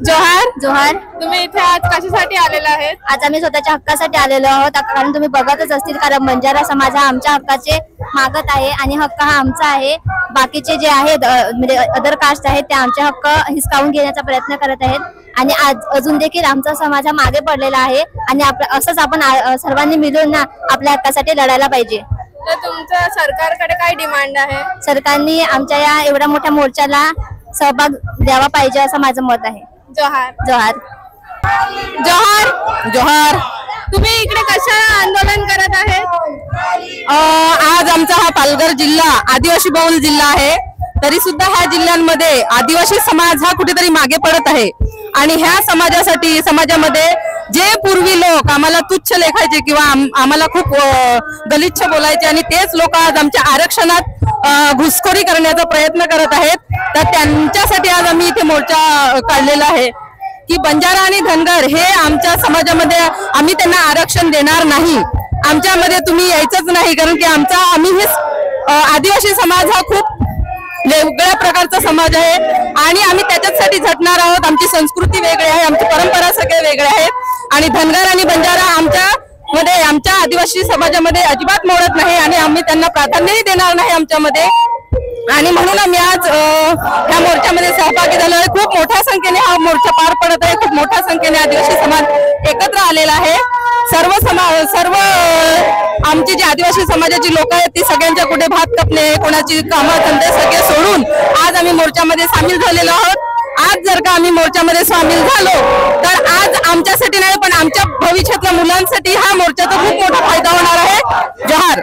जोहार जोहार. तुम्ही इथे आज कशासाठी आलेला आहेत? आज आम्ही स्वतःच्या हक्कासाठी आलेलो आहोत, कारण तुम्ही बघतच असतील, कारण बंजारा समाज हा आमच्या हक्काचे मागत आहे आणि हक्क हा आमचा आहे. बाकीचे जे आहेत म्हणजे अदर कास्ट आहेत ते आमचे हक्क हिसकावून घेण्याचा प्रयत्न करत आहेत आणि आज अजून देखील आमचा समाज हा मागे पडलेला आहे आणि असंच आपण सर्वांनी मिळून ना आपल्या हक्कासाठी लढायला पाहिजे. तर तुमचं सरकारकडे काय डिमांड आहे? सरकारने आमच्या या एवढ्या मोठ्या मोर्चाला सहभाग द्यावा पाहिजे असं माझं मत आहे. जोहार. जोहार. जोहार. जोहार. तुम्ही इकडे कशा आंदोलन करत आहेत? आज आमचा हा पालघर जिल्हा आदिवासी बहुल जिल्हा आहे, तरी सुद्धा ह्या जिल्ह्यांमध्ये आदिवासी समाज हा कुठेतरी मागे पडत आहे आणि ह्या समाजामध्ये जे पूर्वी लोक आम्हाला तुच्छ लेखायचे किंवा आम्हाला खूप गलिच्छ बोलायचे आणि तेच लोक आज आमच्या आरक्षणात घुसखोरी करण्याचा प्रयत्न करत आहेत. तर त्यांच्यासाठी आज आम्ही इथे मोर्चा काढलेला आहे की बंजारा आणि धनगर हे आमच्या समाजामध्ये आम्ही त्यांना आरक्षण देणार नाही. आमच्यामध्ये तुम्ही यायचंच नाही, कारण की आम्ही हे आदिवासी समाज हा खूप वेगळ्या प्रकारचा समाज आहे आणि आम्ही त्याच्यासाठी झटणार आहोत. आमची संस्कृती वेगळी आहे, आमची परंपरा सगळे वेगळे आहेत आणि धनगर आणि बंजारा आमच्या आदिवासी समाजामध्ये अजिबात मोडत नाही आणि आम्ही त्यांना प्राधान्यही देणार नाही आमच्यामध्ये. आणि म्हणून आम्ही आज ह्या मोर्चामध्ये सहभागी झालो आहे. खूप मोठ्या संख्येने हा मोर्चा पार पडत आहे. खूप मोठ्या संख्येने आदिवासी समाज एकत्र आलेला आहे. सर्व आमची जी आदिवासी समाजाची लोक आहेत ती सगळ्यांच्या कुठे भात कपणे कोणाची कामं धंदे सगळे सोडून आज आम्ही मोर्चामध्ये सामील झालेलो आहोत. आज जर का आम्ही मोर्चामध्ये सामील झालो तर आज आमच्यासाठी नाही पण आमच्या भविष्यातल्या मुलांसाठी हा मोर्चाचा खूप मोठा फायदा होणार आहे. जोहार.